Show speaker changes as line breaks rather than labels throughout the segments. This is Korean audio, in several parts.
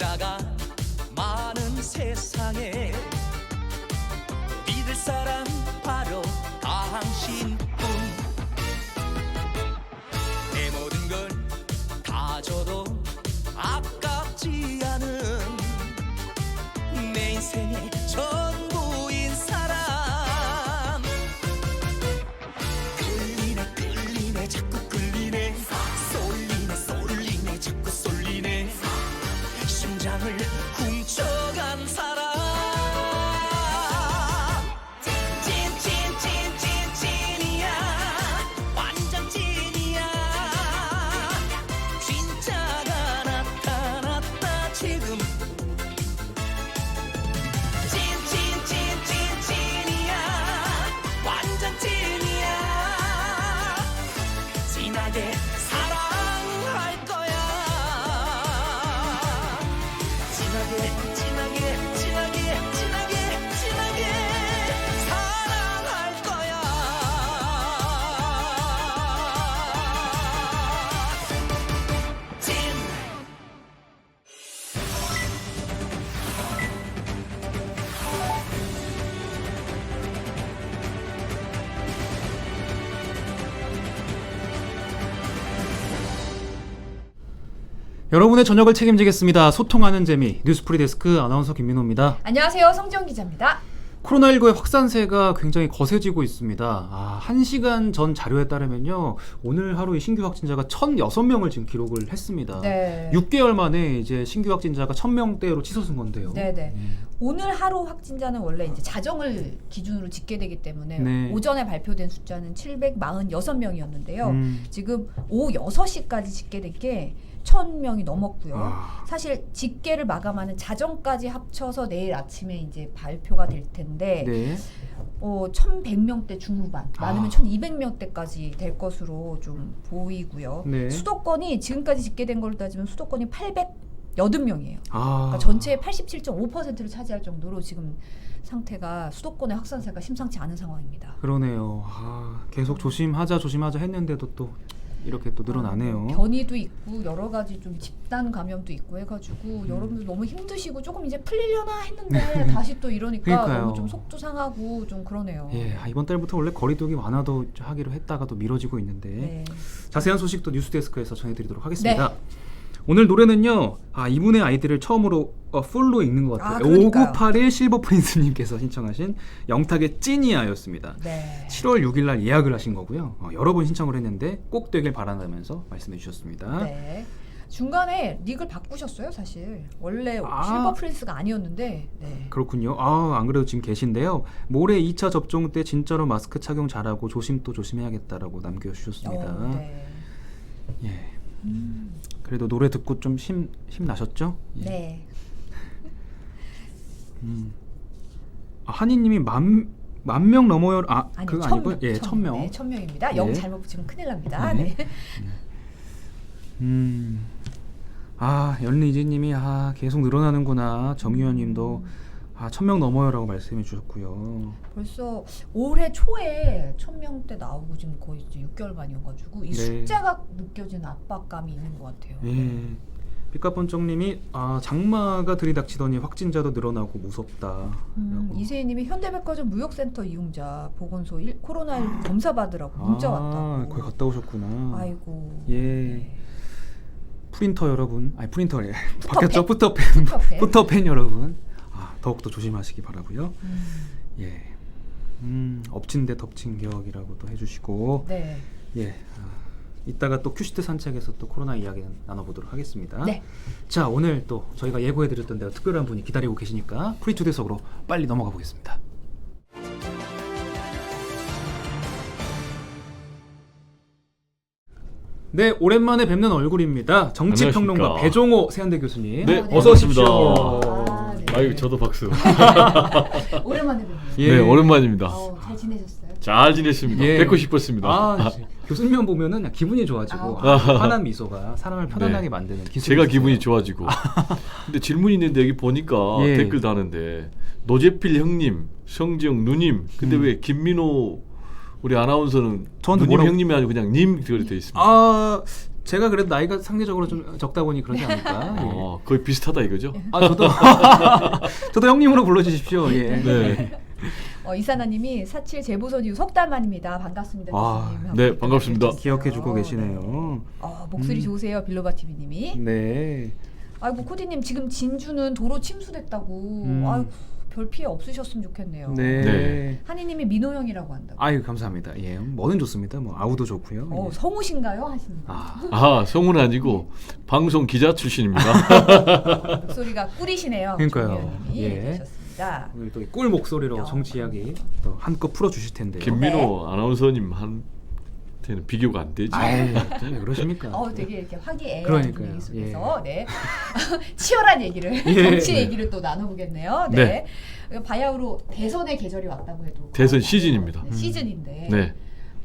숫자가 많은 세상에 믿을 사람 바로 당신뿐. 내 모든 걸 다 줘도 아깝지 않은 내 인생의 전부인 사람. 끌리네 끌리네 자꾸 끌리네, 쏠리네 쏠리네 자꾸 쏠리네, 심장을 훔쳐간 사람. 찐이야, 완전 찐이야. 진짜가 나타났다 지금. 찐이야, 완전 찐이야. 진하게 사랑할 거야. 진하게 사랑할 거야. 찐.
여러분의 저녁을 책임지겠습니다. 소통하는 재미 뉴스프리 데스크 아나운서 김민호입니다.
안녕하세요. 성지영 기자입니다.
코로나19의 확산세가 굉장히 거세지고 있습니다. 1시간 전 자료에 따르면요, 오늘 하루의 신규 확진자가 1,006명을 지금 기록을 했습니다.
네.
6개월 만에 이제 신규 확진자가 1,000명대로 치솟은 건데요.
네네. 오늘 하루 확진자는 원래 이제 자정을 기준으로 집계되기 때문에
네.
오전에 발표된 숫자는 746명이었는데요. 지금 오후 6시까지 집계된 게 1,000명이 넘었고요. 사실 집계를 마감하는 자정까지 합쳐서 내일 아침에 이제 발표가 될 텐데
네.
1,100명대 중후반, 많으면 1,200명대까지 될 것으로 좀 보이고요.
네.
수도권이 지금까지 집계된 걸로 따지면 수도권이 880명이에요.
아.
그러니까 전체의 87.5%를 차지할 정도로 지금 상태가 수도권의 확산세가 심상치 않은 상황입니다.
그러네요. 계속 조심하자 했는데도 또 이렇게 또 늘어나네요.
변이도 있고 여러 가지 좀 집단 감염도 있고 해가지고 여러분들 너무 힘드시고 조금 이제 풀리려나 했는데 다시 또 이러니까
그러니까요.
너무 좀 속도 상하고 좀 그러네요.
예, 이번 달부터 원래 거리두기 완화도 하기로 했다가 또 미뤄지고 있는데
네.
자세한 소식도 뉴스데스크에서 전해드리도록 하겠습니다. 오늘 노래는요, 이분의 아이디를 처음으로 풀로 읽는 것 같아요.
그러니까요.
5981 실버프린스님께서 신청하신 영탁의 찐이야였습니다.
네.
7월 6일 날 예약을 하신 거고요. 여러 번 신청을 했는데 꼭 되길 바란다면서 말씀해 주셨습니다.
네. 중간에 닉을 바꾸셨어요, 사실. 원래 실버 프린스가 아니었는데. 네.
그렇군요. 안 그래도 지금 계신데요. 모레 2차 접종 때 진짜로 마스크 착용 잘하고 조심 또 조심해야겠다라고 남겨주셨습니다.
네.
예. 그래도 노래 듣고 좀 힘 나셨죠? 예.
네.
한이님이 만 명 넘어요.
아니,
그거 아니고, 예,
1,000명.
1,000명.
네, 1,000명입니다. 영
예.
잘못 붙이면 큰일 납니다.
네.
네.
연리지님이 계속 늘어나는구나. 정유현님도 1,000명 넘어요라고 말씀해 주셨고요.
벌써 올해 초에 1,000명대 나오고 지금 거의 이제 6개월 만이어가지고 이
네.
숫자가 느껴지는 압박감이 있는 것 같아요.
예. 삐까뻔쩍님이 장마가 들이닥치더니 확진자도 늘어나고 무섭다.
이세희님이 현대백화점 무역센터 이용자 보건소 코로나19 검사 받으라고 문자 왔다고.
거기 갔다 오셨구나.
아이고.
예.
네.
프린터 여러분, 프린터래.
푸터팬?
바뀌었죠? 푸터팬.
푸터팬.
푸터팬 여러분. 더욱더 조심하시기 바라고요. 예. 엎친 데 덮친 격이라고 또 해주시고.
네.
예. 이따가 또 큐시트 산책에서 또 코로나 이야기는 나눠보도록 하겠습니다.
네.
자, 오늘 또 저희가 예고해드렸던 대로 특별한 분이 기다리고 계시니까 프리투데석으로 빨리 넘어가 보겠습니다. 네, 오랜만에 뵙는 얼굴입니다. 정치평론가
안녕하십니까.
배종호 세한대 교수님.
네,
네.
어서 오십시오.
네.
아유, 저도 박수.
오랜만에 뵙네요.
예.
네, 오랜만입니다.
잘 지내셨어요?
잘 지냈습니다.
예.
뵙고 싶었습니다.
교수님 보면은 그냥 기분이 좋아지고 환한 미소가 사람을 편안하게
네.
만드는 기술이
제가
있어요.
기분이 좋아지고. 근데 질문이 있는데 여기 보니까
예.
댓글 다는데 노재필 형님, 성지영 누님. 근데 왜 김민호 우리 아나운서는
저한테
누님
뭐라고-
형님이 아니고 그냥 님 그렇게 돼 있습니다.
제가 그래도 나이가 상대적으로 좀 적다 보니 그러지 않을까. 예.
거의 비슷하다 이거죠.
아 저도 저도 형님으로 불러주십시오. 예.
네.
이사나님이 47 재보선 이후 석 달 만입니다. 반갑습니다.
아,
교수님.
네, 반갑습니다.
기억해주고
네.
계시네요.
목소리 좋으세요, 빌로바 TV님이.
네.
아이고 코디님 지금 진주는 도로 침수됐다고. 아이고 별 피해 없으셨으면 좋겠네요.
네.
네.
한이님이 민호형이라고 한다고.
아유 감사합니다. 예, 뭐는 좋습니다. 뭐 아우도 좋고요. 예.
성우신가요? 하시는 분.
성우는 아니고 방송 기자 출신입니다.
목소리가 꿀이시네요.
그러니까요.
조미연님이
예.
얘기하셨습니다.
오늘 또 꿀 목소리로 정치 이야기 또 한껏 풀어주실 텐데요.
김민호 아나운서님 한테는 비교가 안 되지.
아유, 왜 그러십니까?
되게 이렇게 화기애애한
그러니까요.
분위기 속에서 네. 치열한 얘기를
예.
정치 얘기를 또 나눠보겠네요. 네. 바야흐로 대선의 계절이 왔다고 해도
대선 시즌입니다.
네, 시즌인데
네.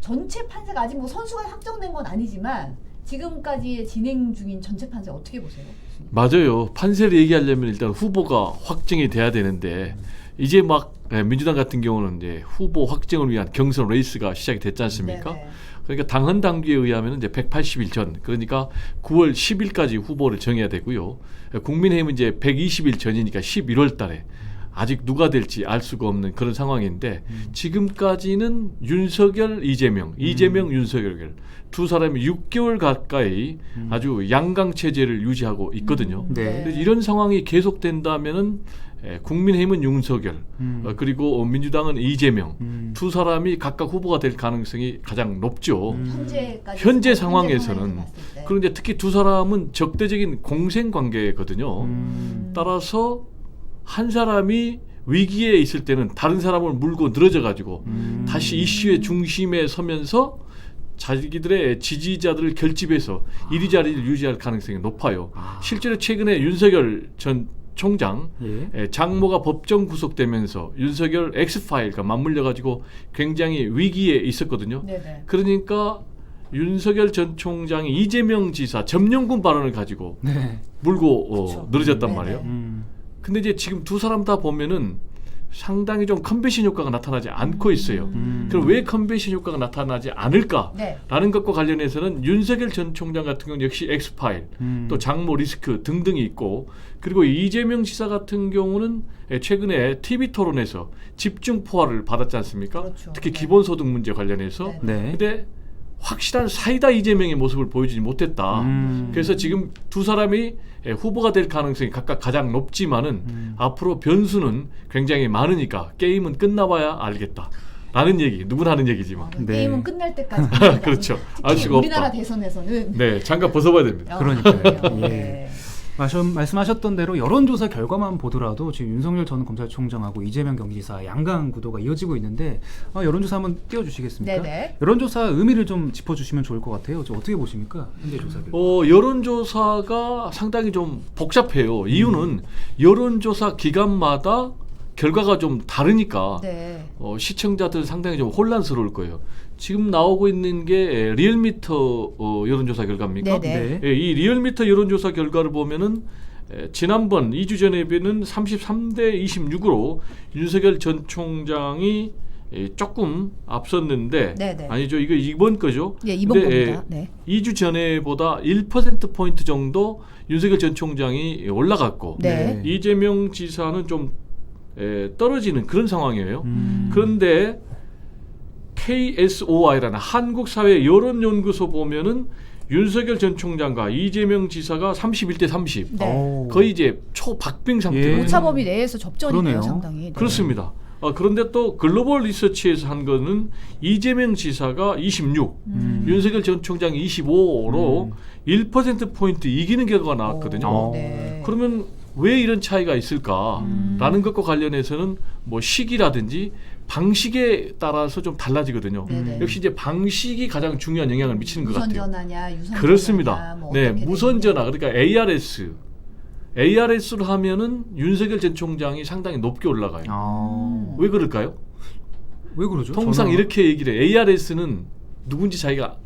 전체 판세가 아직 뭐 선수가 확정된 건 아니지만 지금까지 진행 중인 전체 판세 어떻게 보세요?
맞아요. 판세를 얘기하려면 일단 후보가 확정이 돼야 되는데 이제 막 민주당 같은 경우는 이제 후보 확정을 위한 경선 레이스가 시작이 됐지 않습니까?
네네.
그러니까 당헌 당규에 의하면 이제 180일 전, 그러니까 9월 10일까지 후보를 정해야 되고요. 국민의힘은 이제 120일 전이니까 11월 달에 아직 누가 될지 알 수가 없는 그런 상황인데 지금까지는 윤석열, 이재명, 윤석열 두 사람이 6개월 가까이 아주 양강 체제를 유지하고 있거든요.
네.
근데 이런 상황이 계속된다면은 국민의힘은 윤석열 그리고 민주당은 이재명 두 사람이 각각 후보가 될 가능성이 가장 높죠. 현재 상황에서는 그런데 특히 두 사람은 적대적인 공생 관계거든요. 따라서 한 사람이 위기에 있을 때는 다른 사람을 물고 늘어져 가지고 다시 이슈의 중심에 서면서 자기들의 지지자들을 결집해서 1위 자리를 유지할 가능성이 높아요. 실제로 최근에 윤석열 전 총장 장모가 법정 구속되면서 윤석열 X파일과 맞물려 가지고 굉장히 위기에 있었거든요.
네네.
그러니까 윤석열 전 총장이 이재명 지사 점령군 발언을 가지고
네.
물고
그렇죠.
늘어졌단
네네.
말이에요. 근데 이제 지금 두 사람 다 보면은 상당히 좀 컨벤션 효과가 나타나지 않고 있어요. 그럼 왜 컨벤션 효과가 나타나지 않을까라는 것과 관련해서는 윤석열 전 총장 같은 경우는 역시 X파일, 또 장모 리스크 등등이 있고 그리고 이재명 지사 같은 경우는 최근에 TV 토론에서 집중 포화를 받았지 않습니까?
그렇죠.
특히
네.
기본소득 문제 관련해서.
네.
근데 확실한 사이다 이재명의 모습을 보여주지 못했다. 그래서 지금 두 사람이 후보가 될 가능성이 각각 가장 높지만은 앞으로 변수는 굉장히 많으니까 게임은 끝나봐야 알겠다. 라는 얘기, 누구나 하는 얘기지만.
네.
게임은 끝날 때까지.
그렇죠. 알 수가
우리나라
없다.
대선에서는
네, 장갑 벗어봐야 됩니다.
그러니까요. 예.
네.
말씀하셨던 대로 여론조사 결과만 보더라도 지금 윤석열 전 검찰총장하고 이재명 경기지사 양강 구도가 이어지고 있는데 여론조사 한번 띄워주시겠습니까?
네네.
여론조사 의미를 좀 짚어주시면 좋을 것 같아요. 어떻게 보십니까? 현재 조사 결과.
여론조사가 상당히 좀 복잡해요. 이유는 여론조사 기간마다 결과가 좀 다르니까
네.
시청자들 상당히 좀 혼란스러울 거예요. 지금 나오고 있는 게 리얼미터 여론조사 결과입니까?
네네.
네.
이 리얼미터 여론조사 결과를 보면은 지난번 2주 전에 비해는 33대 26으로 윤석열 전 총장이 조금 앞섰는데
네네.
아니죠. 이거 이번 거죠.
예, 이번
근데,
겁니다. 네.
2주 전에보다 1%포인트 정도 윤석열 전 총장이 올라갔고
네.
이재명 지사는 좀 떨어지는 그런 상황이에요. 그런데 KSOI라는 한국사회 여론연구소 보면은 윤석열 전 총장과 이재명 지사가 31대 30
네.
거의 이제 초박빙 상태로
예.
오차 범위 내에서 접전이네요,
그러네요.
상당히. 네.
그렇습니다. 그런데 또 글로벌 리서치에서 한 거는 이재명 지사가 26, 윤석열 전 총장이 25로 1%포인트 이기는 결과가 나왔거든요.
네.
그러면 왜 이런 차이가 있을까라는 것과 관련해서는 뭐 시기라든지 방식에 따라서 좀 달라지거든요.
네네.
역시 이제 방식이 가장 중요한 영향을 미치는 것
무선
같아요.
전화냐, 유선
그렇습니다.
전화냐, 뭐
네,
어떻게
무선
되느냐.
전화 그러니까 ARS를 하면은 윤석열 전 총장이 상당히 높게 올라가요. 왜 그럴까요?
왜 그러죠?
통상
전화-
이렇게 얘기를 해요. ARS는 누군지 자기가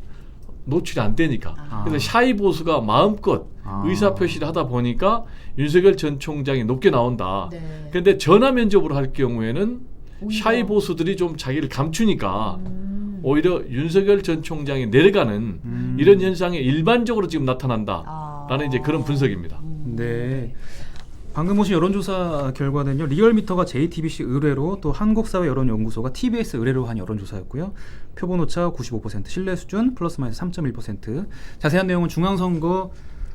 노출이 안 되니까. 그래서 샤이 보수가 마음껏 의사 표시를 하다 보니까 윤석열 전 총장이 높게 나온다.
네.
그런데 전화 면접으로 할 경우에는
오히려.
샤이 보수들이 좀 자기를 감추니까 오히려 윤석열 전 총장이 내려가는 이런 현상이 일반적으로 지금 나타난다라는 이제 그런 분석입니다.
네. 방금 보신 여론조사 결과는요. 리얼미터가 JTBC 의뢰로 또 한국사회 여론연구소가 TBS 의뢰로 한 여론조사였고요. 표본 오차 95%, 신뢰 수준 플러스 마이너스 3.1%. 자세한 내용은 중앙선거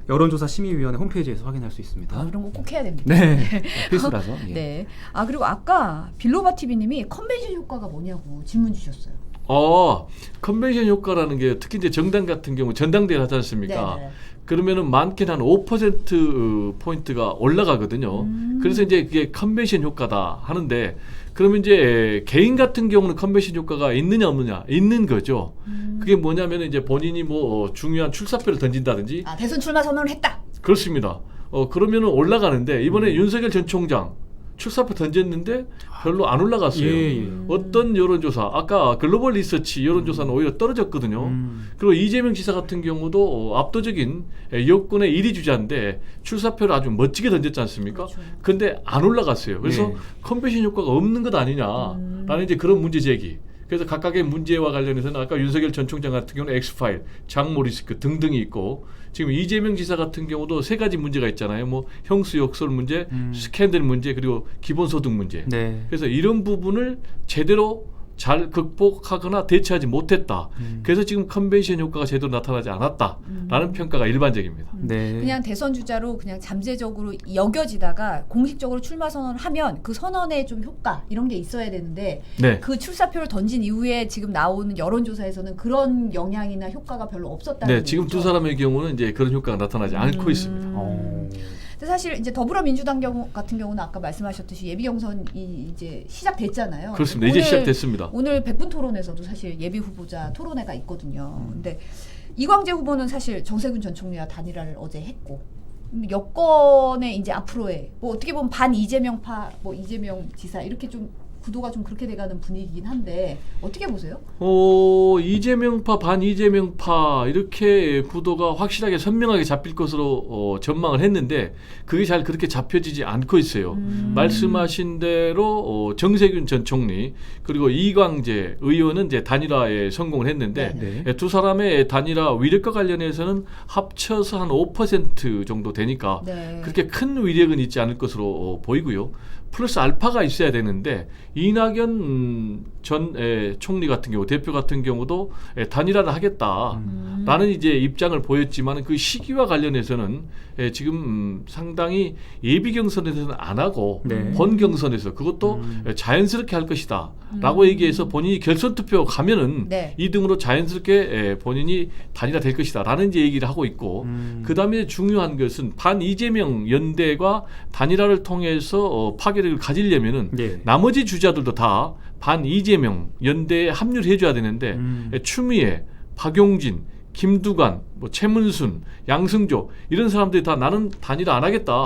여론조사 심의위원회 홈페이지에서 확인할 수 있습니다.
이런 거 꼭 해야 됩니다.
네, 필수라서. 예.
네. 그리고 아까 빌로바 TV님이 컨벤션 효과가 뭐냐고 질문 주셨어요.
컨벤션 효과라는 게 특히 이제 정당 같은 경우 전당대회 하지 않습니까?
네네.
그러면은 많게는 한 5% 포인트가 올라가거든요. 그래서 이제 그게 컨벤션 효과다 하는데 그러면 이제 개인 같은 경우는 컨벤션 효과가 있느냐 없느냐 있는 거죠. 그게 뭐냐면 이제 본인이 뭐 중요한 출사표를 던진다든지
대선 출마 선언을 했다.
그렇습니다. 그러면은 올라가는데 이번에 윤석열 전 총장 출사표 던졌는데 별로 안 올라갔어요.
예.
어떤 여론조사 아까 글로벌 리서치 여론조사는 오히려 떨어졌거든요. 그리고 이재명 지사 같은 경우도 압도적인 여권의 1위 주자인데 출사표를 아주 멋지게 던졌지 않습니까?
그렇죠.
근데 안 올라갔어요. 그래서
예.
컨벤션 효과가 없는 것 아니냐라는 이제 그런 문제 제기. 그래서 각각의 문제와 관련해서는 아까 윤석열 전 총장 같은 경우는 엑스파일, 장모리스크 등등이 있고 지금 이재명 지사 같은 경우도 세 가지 문제가 있잖아요. 뭐 형수 욕설 문제, 스캔들 문제 그리고 기본소득 문제.
네.
그래서 이런 부분을 제대로 잘 극복하거나 대처하지 못했다. 그래서 지금 컨벤션 효과가 제대로 나타나지 않았다라는 평가가 일반적입니다.
네.
그냥 대선 주자로 그냥 잠재적으로 여겨지다가 공식적으로 출마 선언을 하면 그 선언에 좀 효과 이런 게 있어야 되는데
네.
그 출사표를 던진 이후에 지금 나오는 여론조사에서는 그런 영향이나 효과가 별로 없었다는
네, 지금
얘기죠.
두 사람의 경우는 이제 그런 효과가 나타나지 않고 있습니다.
근데 사실 이제 더불어민주당 경우 같은 경우는 아까 말씀하셨듯이 예비 경선이 이제 시작됐잖아요.
그렇습니다. 이제 시작됐습니다.
오늘 100분 토론에서도 사실 예비 후보자 토론회가 있거든요. 근데 이광재 후보는 사실 정세균 전 총리와 단일화를 어제 했고 여권의 이제 앞으로의 뭐 어떻게 보면 반 이재명파, 뭐 이재명 지사 이렇게 좀 구도가 좀 그렇게 돼가는 분위기긴 한데 어떻게 보세요?
이재명파 반 이재명파 이렇게 구도가 확실하게 선명하게 잡힐 것으로 전망을 했는데 그게 잘 그렇게 잡혀지지 않고 있어요. 말씀하신 대로 정세균 전 총리 그리고 이광재 의원은 이제 단일화에 성공을 했는데
네.
두 사람의 단일화 위력과 관련해서는 합쳐서 한 5% 정도 되니까
네.
그렇게 큰 위력은 있지 않을 것으로 보이고요. 플러스 알파가 있어야 되는데 이낙연 전 총리 같은 경우 대표 같은 경우도 단일화를 하겠다라는 이제 입장을 보였지만 그 시기와 관련해서는 지금 상당히 예비 경선에서는 안 하고
네.
본 경선에서 그것도 자연스럽게 할 것이다라고 얘기해서 본인이 결선 투표 가면은
네.
2등으로 자연스럽게 본인이 단일화 될 것이다라는 이제 얘기를 하고 있고 그 다음에 중요한 것은 반 이재명 연대가 단일화를 통해서 파괴력을 가지려면은
네.
나머지 주자들도 다 반 이재명 연대에 합류를 해줘야 되는데 추미애, 박용진, 김두관, 뭐 최문순, 양승조 이런 사람들이 다 나는 단일화 안 하겠다.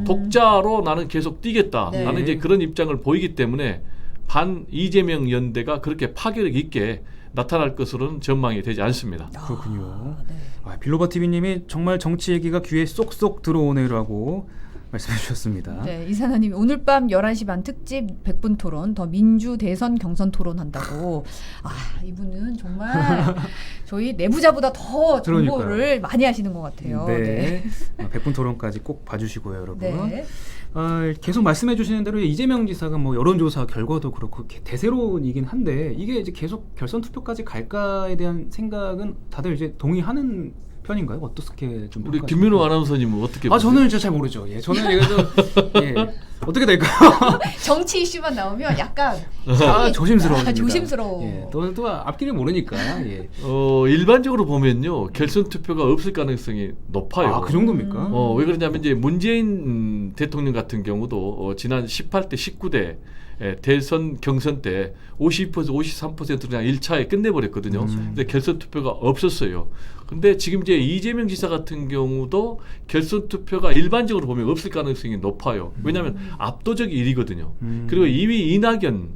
독자로 나는 계속 뛰겠다.
네.
나는 이제 그런 입장을 보이기 때문에 반 이재명 연대가 그렇게 파괴력 있게 나타날 것으로는 전망이 되지 않습니다.
그렇군요.
네.
빌로바 TV님이 정말 정치 얘기가 귀에 쏙쏙 들어오네라고 말씀해 주셨습니다.
네, 이사나님이 오늘 밤 11시 반 특집 100분 토론 더 민주 대선 경선 토론한다고. 이분은 정말 저희 내부자보다 더 정보를
그러니까요.
많이 하시는 것 같아요.
네. 100분 토론까지 꼭 봐주시고요, 여러분.
네.
계속 말씀해 주시는 대로 이재명 지사가 뭐 여론조사 결과도 그렇고 대세론이긴 한데 이게 이제 계속 결선 투표까지 갈까에 대한 생각은 다들 이제 동의하는 편인가요? 어떻게 좀
우리
평가하십니까?
김민호 아나운서님은 어떻게 보세요?
저는 진짜 잘 모르죠. 예, 저는 이거 좀 어떻게 될까요?
정치 이슈만 나오면 약간
조심스러워집니다.
조심스러워.
예, 또 앞길을 모르니까. 예.
일반적으로 보면요 결선 투표가 없을 가능성이 높아요.
그 정도입니까?
왜 그러냐면 이제 문재인 대통령 같은 경우도 지난 18대 19대 대선 경선 때 50%, 53% 그냥 1차에 끝내버렸거든요. 근데 결선 투표가 없었어요. 근데 지금 이제 이재명 지사 같은 경우도 결선 투표가 일반적으로 보면 없을 가능성이 높아요. 왜냐하면 압도적 1위거든요. 그리고 2위 이낙연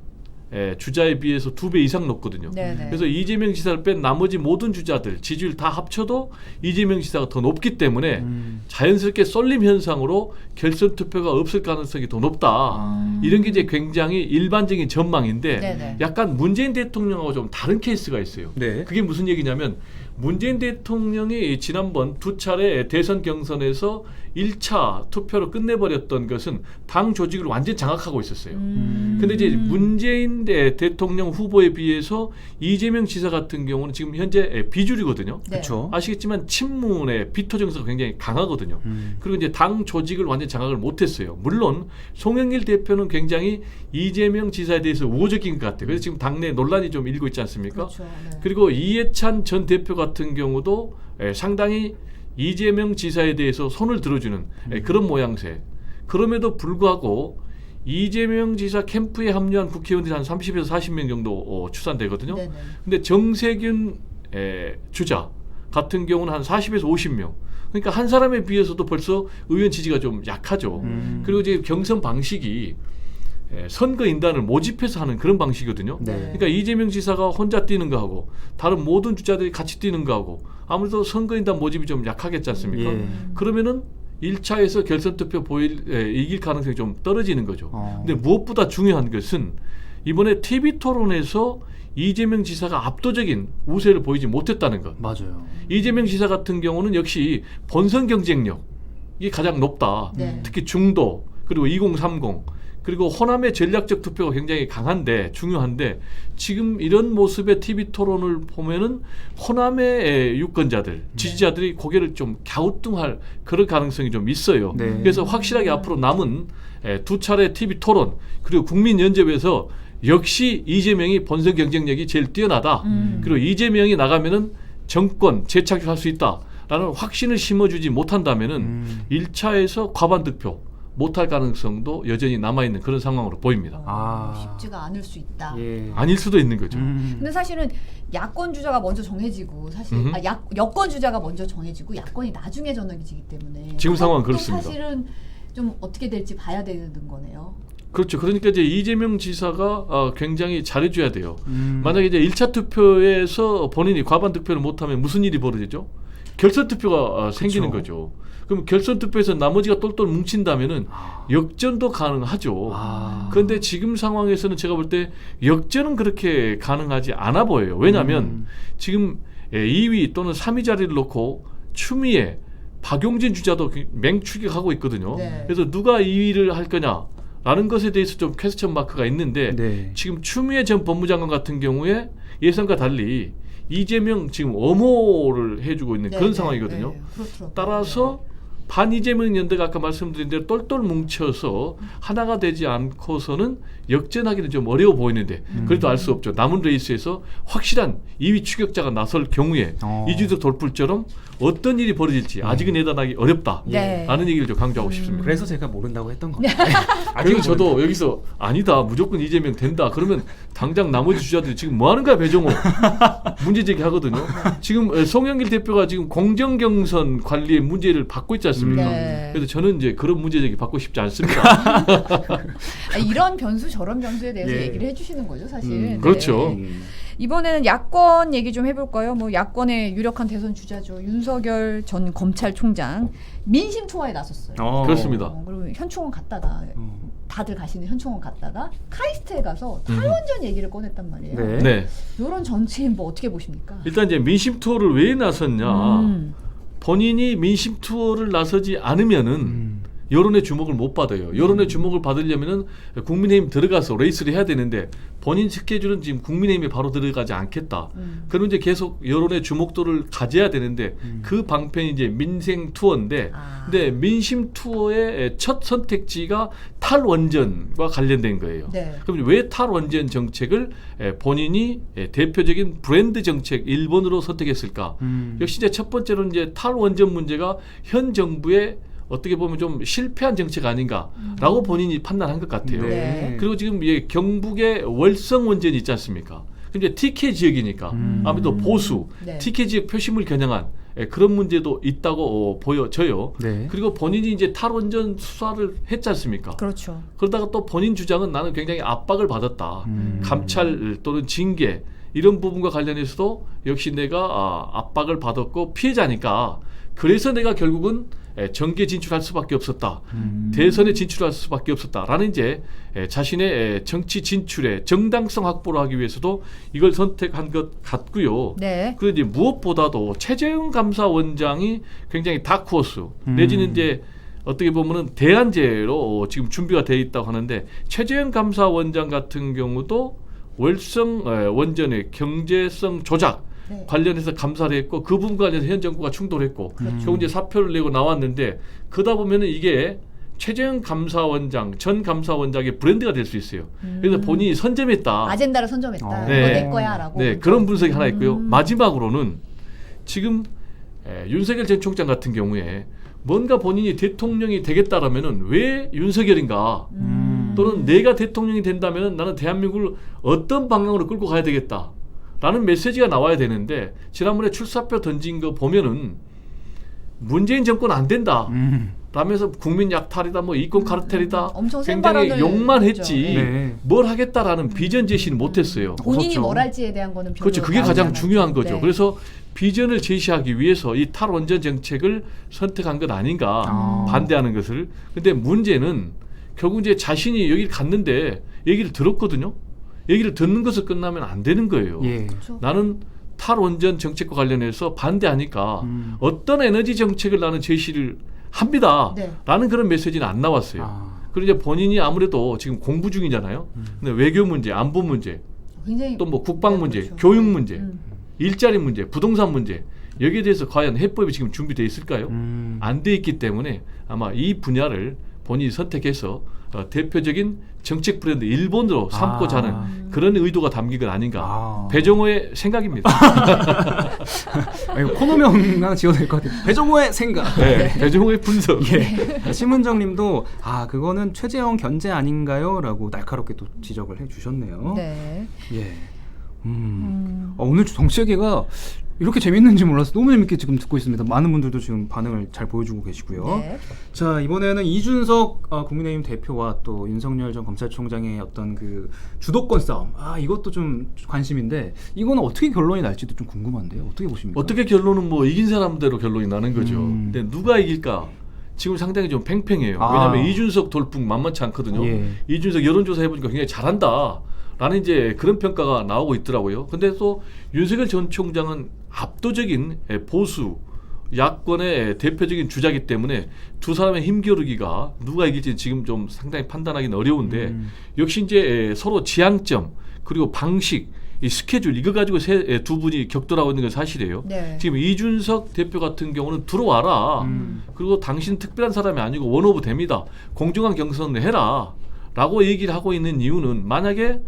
주자에 비해서 2배 이상 높거든요.
네네.
그래서 이재명 지사를 뺀 나머지 모든 주자들 지지율 다 합쳐도 이재명 지사가 더 높기 때문에 자연스럽게 쏠림 현상으로 결선 투표가 없을 가능성이 더 높다. 이런 게 이제 굉장히 일반적인 전망인데
네네.
약간 문재인 대통령하고 좀 다른 케이스가 있어요.
네.
그게 무슨 얘기냐면 문재인 대통령이 지난번 2차례 대선 경선에서 1차 투표로 끝내버렸던 것은 당 조직을 완전히 장악하고 있었어요. 근데 이제 문재인 대통령 후보에 비해서 이재명 지사 같은 경우는 지금 현재 비주류거든요.
네.
그렇죠. 아시겠지만
아시겠지만 친문의 비토 정서가 굉장히 강하거든요. 그리고 이제 당 조직을 완전히 장악을 못했어요. 물론 송영길 대표는 굉장히 이재명 지사에 대해서 우호적인 것 같아요. 그래서 지금 당내 논란이 좀 일고 있지 않습니까?
그렇죠. 네.
그리고 이해찬 전 대표 같은 경우도 상당히 이재명 지사에 대해서 손을 들어주는 그런 모양새. 그럼에도 불구하고 이재명 지사 캠프에 합류한 국회의원들이 한 30에서 40명 정도 추산되거든요.
네네.
근데 정세균 주자 같은 경우는 한 40에서 50명. 그러니까 한 사람에 비해서도 벌써 의원 지지가 좀 약하죠. 그리고 이제 경선 방식이 선거 인단을 모집해서 하는 그런 방식이거든요.
네.
그러니까 이재명 지사가 혼자 뛰는 거하고 다른 모든 주자들이 같이 뛰는 거하고 아무래도 선거 인단 모집이 좀 약하겠지 않습니까?
예.
그러면은 1차에서 결선 투표 이길 가능성이 좀 떨어지는 거죠.
어.
근데 무엇보다 중요한 것은 이번에 TV 토론에서 이재명 지사가 압도적인 우세를 보이지 못했다는 것.
맞아요.
이재명 지사 같은 경우는 역시 본선 경쟁력이 가장 높다.
네.
특히 중도 그리고 2030 그리고 호남의 전략적 투표가 굉장히 강한데 중요한데 지금 이런 모습의 TV 토론을 보면은 호남의 유권자들 지지자들이 고개를 좀 갸우뚱할 그런 가능성이 좀 있어요.
네.
그래서 확실하게 앞으로 남은 2차례 TV 토론 그리고 국민 연접에서 역시 이재명이 본선 경쟁력이 제일 뛰어나다. 그리고 이재명이 나가면은 정권 재착할 수 있다라는 확신을 심어주지 못한다면은 1차에서 과반 득표 못할 가능성도 여전히 남아있는 그런 상황으로 보입니다.
쉽지가 않을 수 있다.
예.
아닐 수도 있는 거죠.
근데 사실은 야권 주자가 먼저 정해지고 사실 여권 주자가 먼저 정해지고 야권이 나중에 정해지기 때문에
지금 상황은
그것도
그렇습니다.
사실은 좀 어떻게 될지 봐야 되는 거네요.
그렇죠. 그러니까 이제 이재명 지사가 굉장히 잘해줘야 돼요. 만약에 이제 1차 투표에서 본인이 과반 득표를 못하면 무슨 일이 벌어지죠? 결선 투표가 생기는 거죠. 그럼 결선 투표에서 나머지가 똘똘 뭉친다면은 역전도 가능하죠. 그런데 지금 상황에서는 제가 볼 때 역전은 그렇게 가능하지 않아 보여요. 왜냐하면 지금 2위 또는 3위 자리를 놓고 추미애, 박용진 주자도 맹추격하고 있거든요.
네.
그래서 누가 2위를 할 거냐라는 것에 대해서 좀 퀘스천 마크가 있는데
네.
지금 추미애 전 법무장관 같은 경우에 예상과 달리 이재명 지금 엄호를 해주고 있는 그런 상황이거든요.
그렇더라고요.
따라서 반 이재명 연대가 아까 말씀드린 대로 똘똘 뭉쳐서 하나가 되지 않고서는 역전하기는 좀 어려워 보이는데 그래도 알 수 없죠. 남은 레이스에서 확실한 2위 추격자가 나설 경우에 이주도 돌풀처럼 어떤 일이 벌어질지 아직은 예단하기 어렵다.
네.
라는 얘기를 좀 강조하고 싶습니다.
그래서 제가 모른다고 했던 겁니다.
그래서 저도 여기서 아니다 무조건 이재명 된다 그러면 당장 나머지 주자들이 지금 뭐 하는 거야 배정호 문제 제기하거든요. 지금 송영길 대표가 지금 공정경선 관리의 문제를 받고 있지 않습니까?
네.
그래서 저는 이제 그런 문제 제기 받고 싶지 않습니다.
이런 변수 저런 변수에 대해서
예.
얘기를 해주시는 거죠 사실. 네.
그렇죠.
이번에는 야권 얘기 좀 해볼까요? 뭐 야권의 유력한 대선 주자죠. 윤석열 전 검찰총장 민심 투어에 나섰어요.
그렇습니다.
그리고 현충원 갔다가 다들 가시는 현충원 갔다가 카이스트에 가서 탈원전 얘기를 꺼냈단 말이에요.
네.
네.
이런 정치인 뭐 어떻게 보십니까?
일단 이제 민심 투어를 왜 나섰냐? 본인이 민심 투어를 나서지 않으면은 여론의 주목을 못 받아요. 여론의 주목을 받으려면은 국민의힘 들어가서 레이스를 해야 되는데 본인 스케줄은 지금 국민의힘에 바로 들어가지 않겠다. 그러면 이제 계속 여론의 주목도를 가져야 되는데 그 방편이 이제 민생 투어인데 근데 민심 투어의 첫 선택지가 탈원전과 관련된 거예요.
네.
그럼 왜 탈원전 정책을 본인이 대표적인 브랜드 정책 1번으로 선택했을까? 역시 이제 첫 번째로는 이제 탈원전 문제가 현 정부의 어떻게 보면 좀 실패한 정책 아닌가라고 본인이 판단한 것 같아요.
네.
그리고 지금 경북의 월성 원전이 있지 않습니까? 이제 TK 지역이니까 아무래도 보수,
네.
TK 지역 표심을 겨냥한 그런 문제도 있다고 보여져요.
네.
그리고 본인이 이제 탈원전 수사를 했지 않습니까?
그렇죠.
그러다가 또 본인 주장은 나는 굉장히 압박을 받았다. 감찰 또는 징계 이런 부분과 관련해서도 역시 내가 압박을 받았고 피해자니까 그래서 내가 결국은 정계 진출할 수밖에 없었다. 대선에 진출할 수밖에 없었다라는 이제 자신의 정치 진출의 정당성 확보를 하기 위해서도 이걸 선택한 것 같고요.
네.
그리고 이제 무엇보다도 최재형 감사원장이 굉장히 다크호스 내지는 이제 어떻게 보면은 대안제로 지금 준비가 돼 있다고 하는데 최재형 감사원장 같은 경우도 월성 원전의 경제성 조작
네.
관련해서 감사를 했고 그 부분 관련해서 현 정부가 충돌했고 결국 이제 사표를 내고 나왔는데 그러다 보면은 이게 최재형 감사원장 전 감사원장의 브랜드가 될 수 있어요. 그래서 본인이 선점했다.
아젠다를 선점했다.
아.
이거
네.
내 거야라고.
네, 그런 분석이 하나 있고요. 마지막으로는 지금 윤석열 전 총장 같은 경우에 뭔가 본인이 대통령이 되겠다라면은 왜 윤석열인가? 또는 내가 대통령이 된다면은 나는 대한민국을 어떤 방향으로 끌고 가야 되겠다라는 메시지가 나와야 되는데 지난번에 출사표 던진 거 보면은 문재인 정권 안 된다. 라면서 국민 약탈이다, 뭐 이권 카르텔이다.
엄청 센
굉장히
발언을
욕만
했죠.
했지.
네.
뭘 하겠다라는 비전 제시는 못했어요.
본인이
그렇죠.
뭘 할지에 대한 거는 별로
그렇죠. 그게
나오지
가장
않았죠.
중요한 거죠.
네.
그래서 비전을 제시하기 위해서 이 탈원전 정책을 선택한 것 아닌가 반대하는 것을. 근데 문제는 결국 이제 자신이 여기를 갔는데 얘기를 들었거든요. 얘기를 듣는 것을 끝나면 안 되는 거예요.
예.
그렇죠.
나는 탈원전 정책과 관련해서 반대하니까 어떤 에너지 정책을 나는 제시를 합니다.
네.
라는 그런 메시지는 안 나왔어요. 그리고 이제 본인이 아무래도 지금 공부 중이잖아요. 근데 외교 문제, 안보 문제,
굉장히
또 뭐 국방 문제,
그렇죠.
교육 문제,
음.
일자리 문제, 부동산 문제 여기에 대해서 과연 해법이 지금 준비되어 있을까요? 안 돼 있기 때문에 아마 이 분야를 본인이 선택해서 대표적인 정책 브랜드 일본으로 삼고자 하는 그런 의도가 담긴 것 아닌가. 배정호의 생각입니다.
코너명랑 지어도 될 것 같아요. 배정호의 생각.
네, 배정호의 분석.
예. 심은정님도 그거는 최재형 견제 아닌가요?라고 날카롭게 또 지적을 해주셨네요.
네.
예. 오늘 정치회계가 이렇게 재밌는지 몰라서 너무 재밌게 지금 듣고 있습니다. 많은 분들도 지금 반응을 잘 보여주고 계시고요.
네.
자, 이번에는 이준석 국민의힘 대표와 또 윤석열 전 검찰총장의 어떤 그 주도권 싸움. 이것도 좀 관심인데 이거는 어떻게 결론이 날지도 좀 궁금한데요. 어떻게 보십니까?
어떻게 결론은 뭐 이긴 사람대로 결론이 나는 거죠. 근데 누가 이길까? 지금 상당히 좀 팽팽해요. 왜냐하면 이준석 돌풍 만만치 않거든요.
예.
이준석 여론조사 해보니까 굉장히 잘한다. 라는 이제 그런 평가가 나오고 있더라고요. 근데 또 윤석열 전 총장은 압도적인 보수 야권의 대표적인 주자이기 때문에 두 사람의 힘겨루기가 누가 이길지 지금 좀 상당히 판단하기는 어려운데 역시 이제 서로 지향점 그리고 방식 이 스케줄 이거 가지고 두 분이 격돌하고 있는 건 사실이에요.
네.
지금 이준석 대표 같은 경우는 들어와라. 그리고 당신 특별한 사람이 아니고 원오브 됩니다. 공정한 경선을 해라. 라고 얘기를 하고 있는 이유는 만약에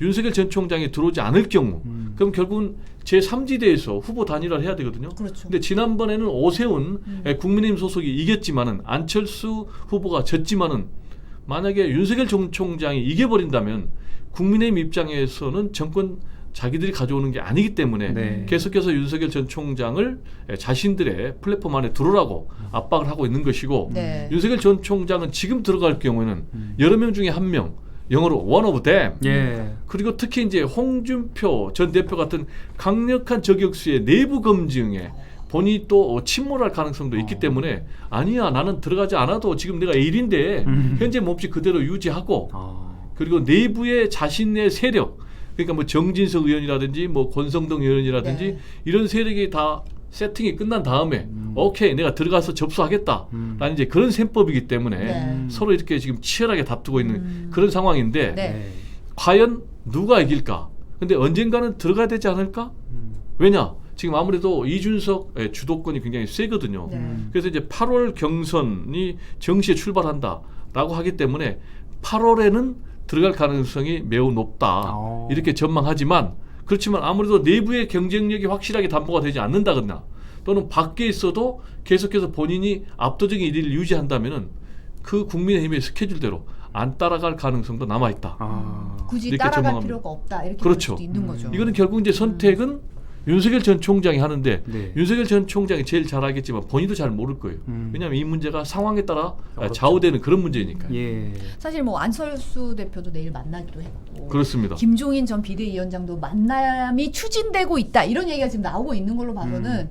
윤석열 전 총장이 들어오지 않을 경우 그럼 결국은 제3지대에서 후보 단일화를 해야 되거든요.
그렇죠.
근데 지난번에는 오세훈 국민의힘 소속이 이겼지만은 안철수 후보가 졌지만은 만약에 윤석열 전 총장이 이겨버린다면 국민의힘 입장에서는 정권 자기들이 가져오는 게 아니기 때문에
네.
계속해서 윤석열 전 총장을 자신들의 플랫폼 안에 들어오라고 압박을 하고 있는 것이고
네.
윤석열 전 총장은 지금 들어갈 경우에는 여러 명 중에 한 명 영어로 one of them.
예.
그리고 특히 이제 홍준표 전 대표 같은 강력한 저격수의 내부 검증에 본인이 또 침몰할 가능성도 있기 때문에 아니야 나는 들어가지 않아도 지금 내가 1인데 현재 몸집 그대로 유지하고 그리고 내부의 자신의 세력 그러니까 뭐 정진석 의원이라든지 뭐 권성동 의원이라든지
네.
이런 세력이 다 세팅이 끝난 다음에 오케이 내가 들어가서 접수하겠다 라는 이제 그런 셈법이기 때문에
네.
서로 이렇게 지금 치열하게 다투고 있는 그런 상황인데
네.
과연 누가 이길까? 근데 언젠가는 들어가야 되지 않을까? 왜냐? 지금 아무래도 이준석의 주도권이 굉장히 세거든요.
네.
그래서 이제 8월 경선이 정시에 출발한다라고 하기 때문에 8월에는 들어갈 가능성이 매우 높다. 이렇게 전망하지만 그렇지만 아무래도 내부의 경쟁력이 확실하게 담보가 되지 않는다거나 또는 밖에 있어도 계속해서 본인이 압도적인 1위를 유지한다면은 그 국민의힘의 스케줄대로 안 따라갈 가능성도 남아있다.
굳이
이렇게
따라갈
전망합니다.
필요가 없다 이렇게 볼
그렇죠.
수도 있는 거죠.
이거는 결국 이제 선택은 윤석열 전 총장이 하는데
네.
윤석열 전 총장이 제일 잘 알겠지만 본인도 잘 모를 거예요. 왜냐하면 이 문제가 상황에 따라
어렵죠.
좌우되는 그런 문제니까요.
예.
사실 뭐 안철수 대표도 내일 만나기도 했고
그렇습니다.
김종인 전 비대위원장도 만남이 추진되고 있다 이런 얘기가 지금 나오고 있는 걸로 봐서는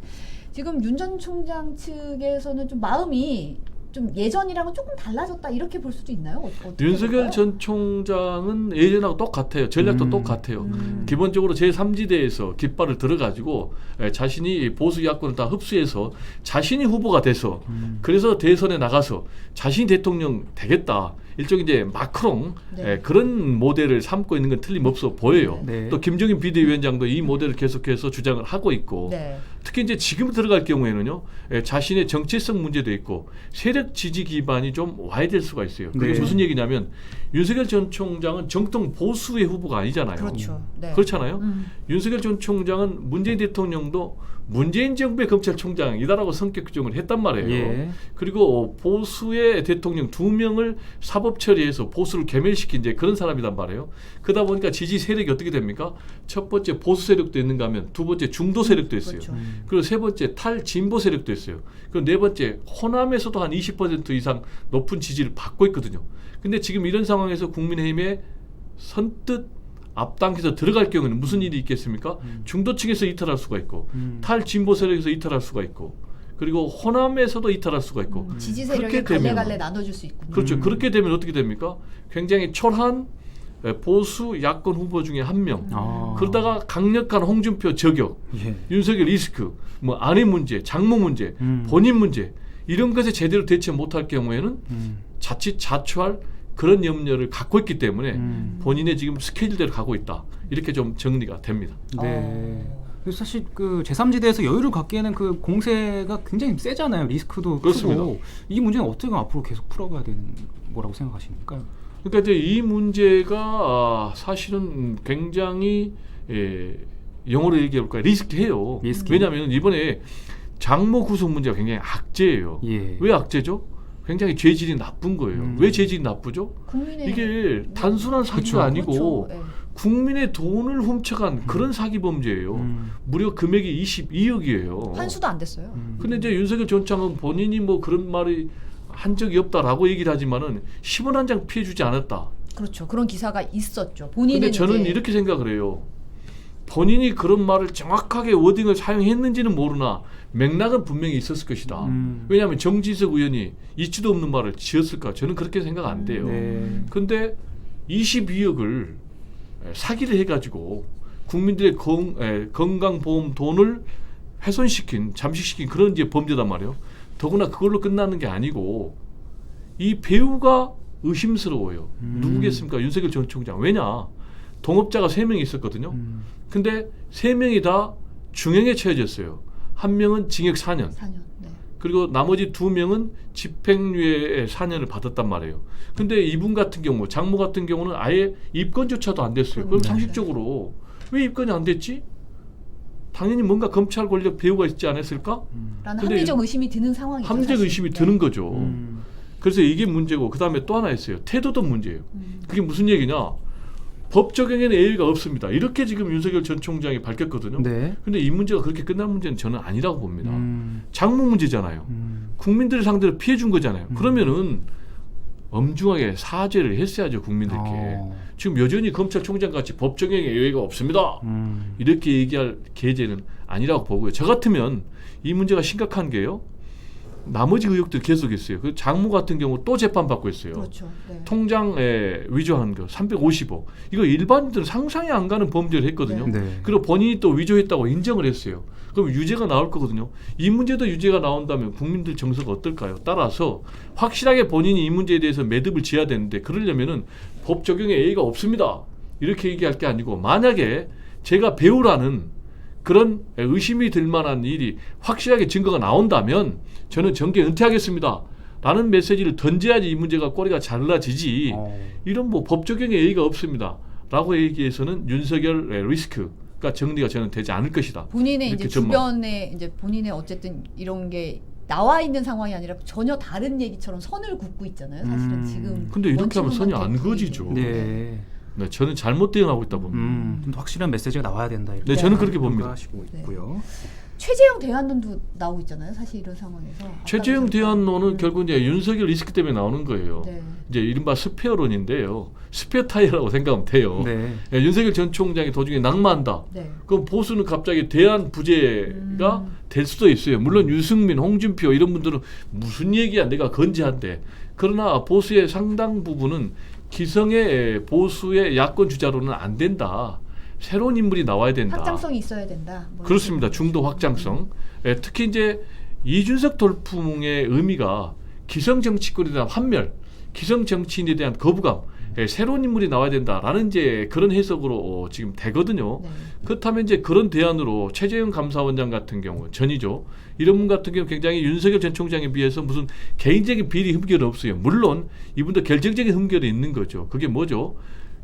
지금 윤 전 총장 측에서는 좀 마음이 좀 예전이랑은 조금 달라졌다 이렇게 볼 수도 있나요? 어떻게
윤석열
볼까요?
전 총장은 예전하고 똑같아요. 전략도 똑같아요. 기본적으로 제3지대에서 깃발을 들어가지고 자신이 보수 야권을 다 흡수해서 자신이 후보가 돼서 그래서 대선에 나가서 자신이 대통령 되겠다. 일종의 이제 마크롱
네.
그런 모델을 삼고 있는 건 틀림없어 보여요.
네.
또 김종인 비대위원장도 이 모델을 계속해서 주장을 하고 있고
네.
특히 이제 지금 들어갈 경우에는요 자신의 정체성 문제도 있고 세력 지지 기반이 좀 와야 될 수가 있어요. 그게
네.
무슨 얘기냐면 윤석열 전 총장은 정통 보수의 후보가 아니잖아요.
그렇죠. 네.
그렇잖아요. 윤석열 전 총장은 문재인 대통령도 문재인 정부의 검찰총장이다라고 성격 규정을 했단 말이에요.
예.
그리고 보수의 대통령 2명을 사법 처리해서 보수를 괴멸시킨 이제 그런 사람이란 말이에요. 그러다 보니까 지지 세력이 어떻게 됩니까? 첫 번째 보수 세력도 있는가 하면 두 번째 중도 세력도 있어요.
그렇죠.
그리고 세 번째 탈진보 세력도 있어요. 그리고 네 번째 호남에서도 한 20% 이상 높은 지지를 받고 있거든요. 근데 지금 이런 상황에서 국민의힘에 선뜻 앞당겨서 들어갈 경우에는 무슨 일이 있겠습니까? 중도층에서 이탈할 수가 있고 탈진보 세력에서 이탈할 수가 있고 그리고 호남에서도 이탈할 수가 있고
지지 세력이
그렇게 되면
갈래갈래 나눠줄 수 있군요.
그렇죠. 그렇게 되면 어떻게 됩니까? 굉장히 초라한 보수 야권 후보 중에 한 명.
아.
그러다가 강력한 홍준표 저격,
예.
윤석열 리스크, 뭐 아내 문제, 장모 문제, 본인 문제 이런 것에 제대로 대처 못할 경우에는 자칫 자초할 그런 염려를 갖고 있기 때문에 본인의 지금 스케줄대로 가고 있다. 이렇게 좀 정리가 됩니다.
네. 그래서 사실 그 제3지대에서 여유를 갖기에는 그 공세가 굉장히 세잖아요. 리스크도
그렇습니다.
크고. 이 문제는 어떻게 앞으로 계속 풀어가야 되는 거라고 생각하십니까?
그러니까 이제 이 문제가 사실은 굉장히 영어로 얘기해볼까요? 리스크해요. 왜냐하면 이번에 장모 구속 문제가 굉장히 악재예요.
예.
왜 악재죠? 굉장히 죄질이 나쁜 거예요. 왜 죄질이 나쁘죠?
국민의
이게 단순한 사기가
그렇죠.
아니고
그렇죠. 네.
국민의 돈을 훔쳐간 그런 사기 범죄예요. 무려 금액이 22억이에요.
환수도 안 됐어요.
근데 이제 윤석열 전 총장은 본인이 뭐 그런 말이 한 적이 없다라고 얘기를 하지만은 10원 한 장 피해 주지 않았다.
그렇죠. 그런 기사가 있었죠. 본인은
근데 저는
이제
이렇게 생각을 해요. 본인이 그런 말을 정확하게 워딩을 사용했는지는 모르나 맥락은 분명히 있었을 것이다. 왜냐하면 정지석 의원이 있지도 없는 말을 지었을까? 저는 그렇게 생각 안 돼요.
네.
근데 22억을 사기를 해가지고 국민들의 건강보험 돈을 훼손시킨, 잠식시킨 그런 이제 범죄단 말이에요. 더구나 그걸로 끝나는 게 아니고 이 배우가 의심스러워요. 누구겠습니까? 윤석열 전 총장. 왜냐? 동업자가 3명이 있었거든요. 근데 3명이 다 중형에 처해졌어요. 한 명은 징역 4년.
4년. 네.
그리고 나머지 2명은 집행유예 4년을 받았단 말이에요. 근데 이분 같은 경우, 장모 같은 경우는 아예 입건조차도 안 됐어요. 그럼
네.
상식적으로 왜 입건이 안 됐지? 당연히 뭔가 검찰 권력 배후가 있지 않았을까?
라는
근데
합리적 의심이 드는 상황이죠.
합리적
사실.
의심이
네.
드는 거죠. 그래서 이게 문제고 그 다음에 또 하나 있어요. 태도도 문제예요. 그게 무슨 얘기냐? 법 적용에는 예의가 없습니다. 이렇게 지금 윤석열 전 총장이 밝혔거든요.
네.
근데 이 문제가 그렇게 끝날 문제는 저는 아니라고 봅니다. 장모 문제잖아요. 국민들을 상대로 피해 준 거잖아요. 그러면은 엄중하게 사죄를 했어야죠, 국민들께. 지금 여전히 검찰총장 같이 법 적용에 예의가 없습니다. 이렇게 얘기할 계제는 아니라고 보고요. 저 같으면 이 문제가 심각한 게요. 나머지 의혹들 계속 있어요. 그 장모 같은 경우 또 재판받고 있어요.
그렇죠. 네.
통장에 위조한 거 350억. 이거 일반인들은 상상이 안 가는 범죄를 했거든요.
네.
그리고 본인이 또 위조했다고 인정을 했어요. 그럼 유죄가 나올 거거든요. 이 문제도 유죄가 나온다면 국민들 정서가 어떨까요? 따라서 확실하게 본인이 이 문제에 대해서 매듭을 지어야 되는데 그러려면은 법 적용에 예의가 없습니다. 이렇게 얘기할 게 아니고 만약에 제가 배우라는 그런 의심이 들 만한 일이 확실하게 증거가 나온다면 저는 정계 은퇴하겠습니다. 라는 메시지를 던져야지 이 문제가 꼬리가 잘라지지. 이런 뭐 법 적용에 예의가 없습니다. 라고 얘기해서는 윤석열 리스크가 정리가 저는 되지 않을 것이다.
본인의
이렇게
이제 주변에 이제 본인의 어쨌든 이런 게 나와 있는 상황이 아니라 전혀 다른 얘기처럼 선을 긋고 있잖아요. 사실은 지금
근데 이렇게 하면
원칙
선이 안
문건
그어지죠.
네.
네, 저는 잘못 대응하고 있다 봅니다.
좀 더 확실한 메시지가 나와야 된다. 이렇게
네, 저는 그렇게 봅니다.
하시고
네.
있고요.
최재형 대안론도 나오고 있잖아요. 사실 이런 상황에서.
최재형 대안론은 결국 이제 윤석열 리스크 때문에 나오는 거예요.
네.
이제 이른바 스페어론인데요. 스페어 타이어라고 생각하면 돼요.
네.
예, 윤석열 전 총장이 도중에 낙마한다.
네.
그럼 보수는 갑자기 대안 부재가 될 수도 있어요. 물론 유승민, 홍준표 이런 분들은 무슨 얘기야 내가 건재한데. 그러나 보수의 상당 부분은 기성의 보수의 야권 주자로는 안 된다. 새로운 인물이 나와야 된다.
확장성이 있어야 된다. 뭐
그렇습니다.
이렇게.
중도 확장성. 예, 특히 이제 이준석 돌풍의 의미가 기성 정치권에 대한 환멸, 기성 정치인에 대한 거부감, 예, 새로운 인물이 나와야 된다라는 이제 그런 해석으로 지금 되거든요.
네.
그렇다면 이제 그런 대안으로 최재형 감사원장 같은 경우 전이죠. 이런 분 같은 경우 굉장히 윤석열 전 총장에 비해서 무슨 개인적인 비리 흠결은 없어요. 물론 이분도 결정적인 흠결이 있는 거죠. 그게 뭐죠?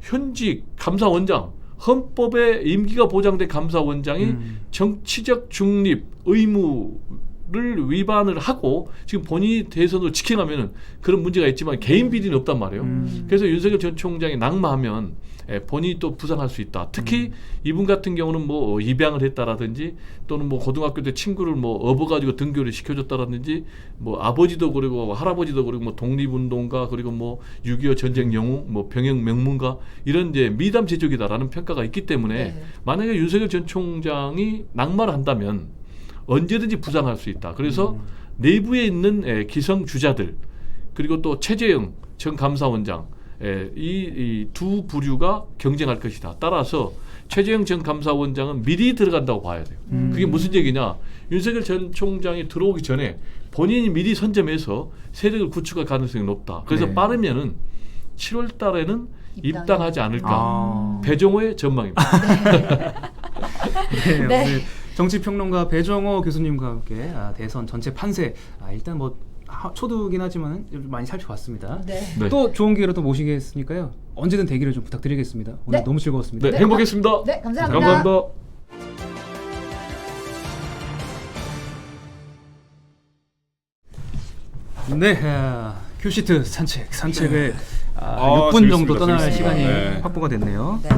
현직 감사원장 헌법에 임기가 보장된 감사원장이 정치적 중립 의무를 위반을 하고 지금 본인이 대선으로 직행하면은 그런 문제가 있지만 개인 비리는 없단 말이에요. 그래서 윤석열 전 총장이 낙마하면 본인이 또 부상할 수 있다. 특히 이분 같은 경우는 뭐 입양을 했다라든지 또는 뭐 고등학교 때 친구를 뭐 업어가지고 등교를 시켜줬다라든지 뭐 아버지도 그리고 할아버지도 그리고 뭐 독립운동가 그리고 뭐 6.25 전쟁 영웅 뭐 병역 명문가 이런 이제 미담 제조기다라는 평가가 있기 때문에
네.
만약에 윤석열 전 총장이 낙마를 한다면 언제든지 부상할 수 있다. 그래서 내부에 있는 기성 주자들 그리고 또 최재형 전 감사원장 이 두 부류가 경쟁할 것이다. 따라서 최재형 전 감사원장은 미리 들어간다고 봐야 돼요. 그게 무슨 얘기냐? 윤석열 전 총장이 들어오기 전에 본인이 미리 선점해서 세력을 구축할 가능성이 높다. 그래서
네.
빠르면은 7월 달에는 입당하지 않을까. 배종호의 전망입니다.
네,
네.
오늘 정치평론가 배정호 교수님과 함께 대선 전체 판세 일단 뭐 초두긴 하지만 많이 살펴봤습니다.
네.
네.
또 좋은 기회로 또 모시겠으니까요. 언제든 대기를 좀 부탁드리겠습니다. 오늘
네.
너무 즐거웠습니다.
네, 행복했습니다.
네, 감사합니다.
감사합니다.
네, 큐시트 산책을 6분
재밌습니다.
정도 떠날
재밌습니다.
시간이
네.
확보가 됐네요.
네.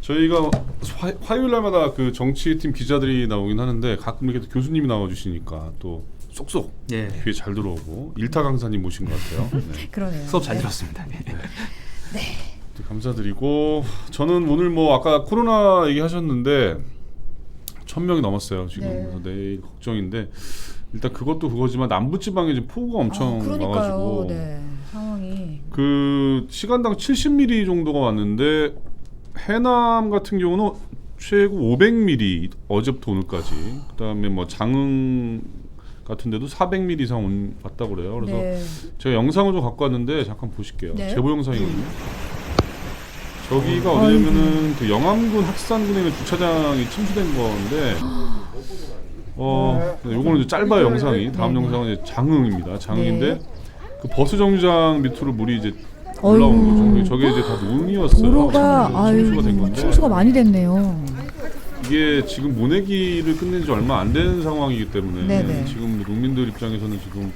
저희가 화요일 날마다 그 정치팀 기자들이 나오긴 하는데 가끔 이렇게 또 교수님이 나와주시니까 또 쏙쏙
예.
귀에 잘 들어오고 일타 강사님 모신 것 같아요. 네.
그러네요.
수업 잘
네.
들었습니다.
또 감사드리고 저는 오늘 뭐 아까 코로나 얘기하셨는데 1,000명이 넘었어요 지금.
네.
그래서 내일 걱정인데 일단 그것도 그거지만 남부지방에 지금 폭우가 엄청
그러니까요.
와가지고
네. 상황이
그 시간당 70mm 정도가 왔는데 해남 같은 경우는 최고 500mm 어제부터 오늘까지 그다음에 뭐 장흥 같은 데도 400mm 이상 왔다고 그래요. 그래서
네.
제가 영상을 좀 갖고 왔는데 잠깐 보실게요.
네.
제보 영상이거든요. 저기가 어디냐면은 그 영암군 학산군에 있는 주차장이 침수된 건데 요거는 이제 짧아요 영상이. 다음 영상은 이제 장흥입니다. 장흥인데 그 버스 정류장 밑으로 물이 이제 올라온 거죠. 저게 이제 다 논이었어요.
도로가
침수가 된 건데
침수가 많이 됐네요.
이게 지금 모내기를 끝낸 지 얼마 안 된 상황이기 때문에
네네.
지금 농민들 입장에서는 지금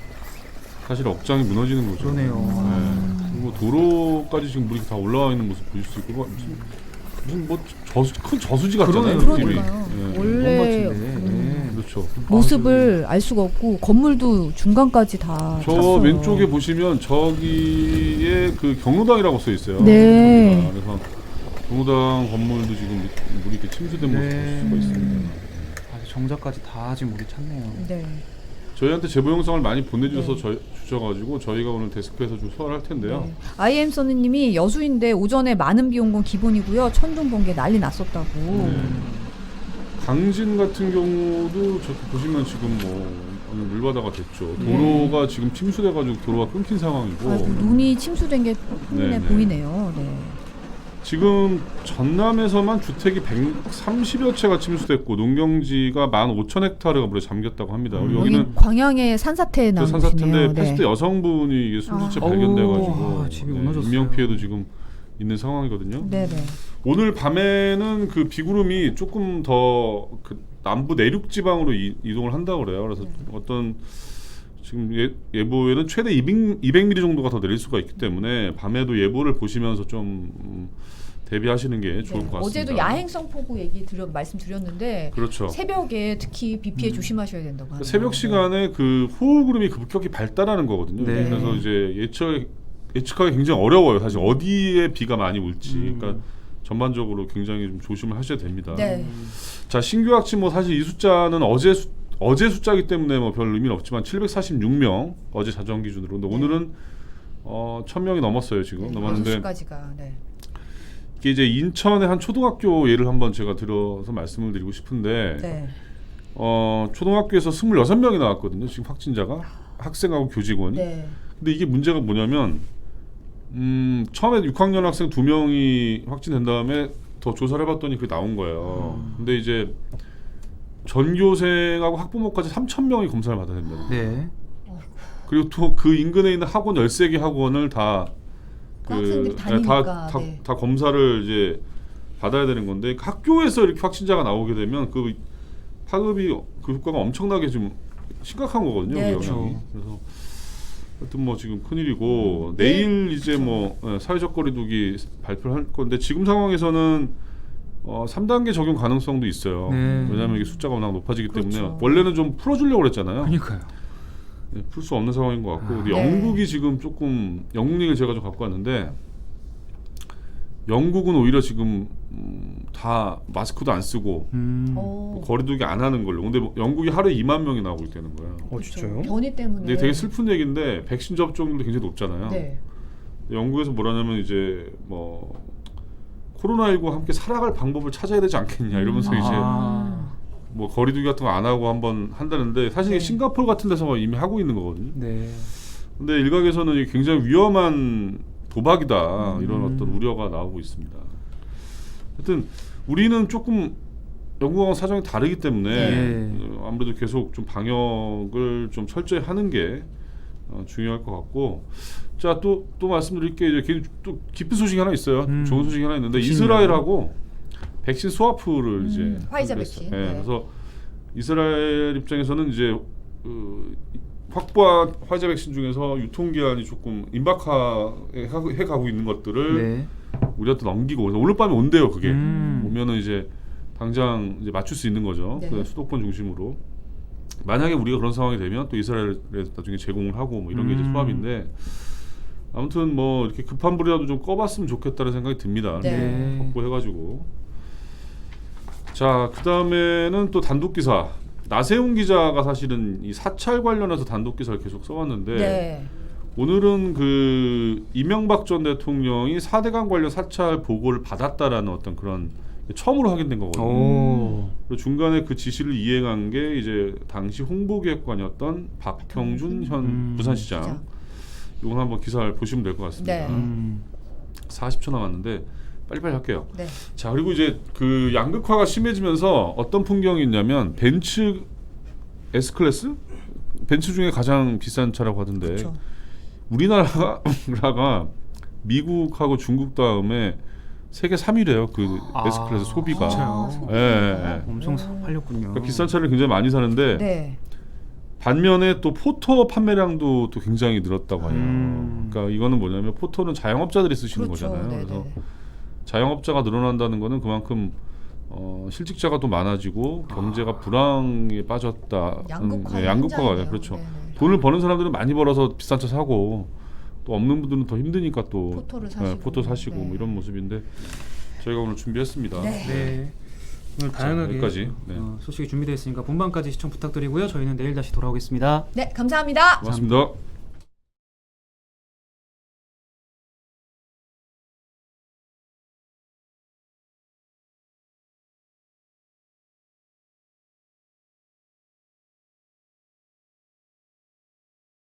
사실 억장이 무너지는 거죠.
그러네요.
네. 그리고 도로까지 지금 물이 다 올라와 있는 모습 보실 수 있고 무슨 뭐 큰 저수지 같잖아요.
그러네요.
느낌이.
그러니까요.
네.
원래
그렇죠.
모습을 알 수가 없고 건물도 중간까지 다
저
찼어요.
왼쪽에 보시면 저기에 그 경로당이라고 써 있어요.
네.
그래서 경로당 건물도 지금 물이 이렇게 침수된 모습 볼 수가 있습니다.
아주 정자까지 다 지금 물이 찼네요.
네.
저희한테 제보 영상을 많이 보내주셔서 주셔가지고 저희가 오늘 데스크에서 좀 소화를 할 텐데요.
네. IM 써느님이 여수인데 오전에 많은 비 온 건 기본이고요. 천둥 번개 난리 났었다고.
강진 같은 경우도 저기 보시면 지금 뭐 오늘 물바다가 됐죠. 도로가 지금 침수돼가지고 도로가 끊긴 상황이고
아이고, 눈이 침수된 게 한눈에
네네.
보이네요. 네.
지금 전남에서만 주택이 130여 채가 침수됐고 농경지가 15,000헥타르가 물에 잠겼다고 합니다. 우리
여기
여기는
광양에 산사태
그
나오시네요.
산사태인데
네.
80대 여성분이 이게 숨지채
아.
발견돼가지고
오, 집이 무너졌어요.
인명 피해도 지금 있는 상황이거든요.
네네.
오늘 밤에는 그 비구름이 조금 더 그 남부 내륙 지방으로 이동을 한다고 그래요. 그래서 어떤 지금 예보에는 최대 200mm 정도가 더 내릴 수가 있기 때문에 밤에도 예보를 보시면서 좀 대비하시는 게 좋을
네.
것 같습니다.
어제도 야행성 폭우 얘기 말씀드렸는데
그렇죠.
새벽에 특히 비 피해 조심하셔야 된다고 하네요.
새벽 시간에 그 호우구름이 급격히 발달하는 거거든요.
네.
그래서 이제 예측하기 굉장히 어려워요. 사실 어디에 비가 많이 올지. 그러니까 전반적으로 굉장히 좀 조심을 하셔야 됩니다.
네.
자, 신규 확진 뭐 사실 이 숫자는 어제 숫자이기 때문에 뭐 별 의미는 없지만 746명 어제 자정 기준으로. 근데 오늘은 1,000명이 넘었어요 지금.
네,
넘었는데
6시까지가 네.
이게 이제 인천의 한 초등학교 예를 한번 제가 들어서 말씀을 드리고 싶은데
네.
초등학교에서 26명이 나왔거든요. 지금 확진자가 학생하고 교직원이.
네.
근데 이게 문제가 뭐냐면 처음에 6학년 학생 2명이 확진된 다음에 더 조사를 해봤더니 그게 나온 거예요. 근데 이제 전교생하고 학부모까지 3,000명이 검사를 받아야 된다고.
네.
그리고 또 그 인근에 있는 학원 13개 학원을 다
그 학생들이 다니니까, 네.
다 검사를 이제 받아야 되는 건데 학교에서 이렇게 확진자가 나오게 되면 그 파급이 그 효과가 엄청나게 좀 심각한 거거든요.
네,
그 영향이. 그래서 하여튼 뭐 지금 큰일이고 내일 이제 뭐 사회적 거리두기 발표를 할 건데 지금 상황에서는 3단계 적용 가능성도 있어요.
네.
왜냐하면 이게 숫자가 워낙 높아지기
그렇죠.
때문에 원래는 좀 풀어주려고 그랬잖아요.
그러니까요.
네, 풀 수 없는 상황인 것 같고 근데
네.
영국이 지금 조금 영국 얘기를 제가 좀 갖고 왔는데 영국은 오히려 지금 다 마스크도 안 쓰고 거리두기 안 하는 걸로. 근데 뭐 영국이 하루에 2만 명이 나오고 있다는 거예요.
진짜요?
변이 때문에.
근데 되게 슬픈 얘기인데 백신 접종률도 굉장히 높잖아요.
네.
영국에서 뭐라냐면 이제 뭐 코로나19와 함께 살아갈 방법을 찾아야 되지 않겠냐 이러면서 이제 뭐 거리두기 같은 거 안 하고 한번 한다는데 사실
네.
싱가포르 같은 데서 이미 하고 있는 거거든요.
네.
근데 일각에서는 이게 굉장히 위험한 도박이다 이런 어떤 우려가 나오고 있습니다. 하여튼 우리는 조금 영국하고 사정이 다르기 때문에
네.
아무래도 계속 좀 방역을 좀 철저히 하는 게 중요할 것 같고 자 또 말씀드릴 게 이제 또 기쁜 소식이 하나 있어요. 좋은 소식이 하나 있는데 이스라엘하고 백신 스와프를 이제
화이자
하기로
백신.
했어요. 네.
네.
그래서 이스라엘 입장에서는 이제 확보한 화이자 백신 중에서 유통기한이 조금 임박해 가고 있는 것들을
네.
우리한테 넘기고 그래서 오늘 밤에 온대요. 그게 오면은 이제 당장 이제 맞출 수 있는 거죠.
네.
그 수도권 중심으로. 만약에 우리가 그런 상황이 되면 또 이스라엘에 나중에 제공을 하고 뭐 이런 게 이제 수합인데 아무튼 뭐 이렇게 급한 불이라도 좀 꺼봤으면 좋겠다는 생각이 듭니다.
네.
확보해가지고. 자, 그 다음에는 또 단독 기사. 나세훈 기자가 사실은 이 사찰 관련해서 단독 기사를 계속 써왔는데
네.
오늘은 그 이명박 전 대통령이 4대강 관련 사찰 보고를 받았다라는 어떤 그런 처음으로 확인된 거거든요. 그리고 중간에 그 지시를 이행한 게 이제 당시 홍보기획관이었던 박형준 현 부산시장. 이건 한번 기사를 보시면 될 것 같습니다.
네.
40초 남았는데 빨리빨리 할게요.
네.
자, 그리고 이제 그 양극화가 심해지면서 어떤 풍경이 있냐면 벤츠 S클래스? 벤츠 중에 가장 비싼 차라고 하던데
그렇죠.
우리나라가 미국하고 중국 다음에 세계 3위래요. 그 S클래스 소비가.
진짜요?
예, 예.
엄청 팔렸군요.
그러니까 비싼 차를 굉장히 많이 사는데
네.
반면에 또 포토 판매량도 또 굉장히 늘었다고 해요. 그러니까 이거는 뭐냐면 포토는 자영업자들이 쓰시는
그렇죠.
거잖아요.
네네.
그래서 자영업자가 늘어난다는 거는 그만큼 실직자가 또 많아지고 경제가 불황에 빠졌다. 양극화가 그렇죠.
네네.
돈을 버는 사람들은 많이 벌어서 비싼 차 사고 또 없는 분들은 더 힘드니까 또
포토를 사시고.
포토 사시고
네.
뭐 이런 모습인데 저희가 오늘 준비했습니다.
네.
네. 오늘 다양하게
여기까지. 네.
소식이 준비되어 있으니까 본방까지 시청 부탁드리고요. 저희는 내일 다시 돌아오겠습니다.
네, 감사합니다.
고맙습니다.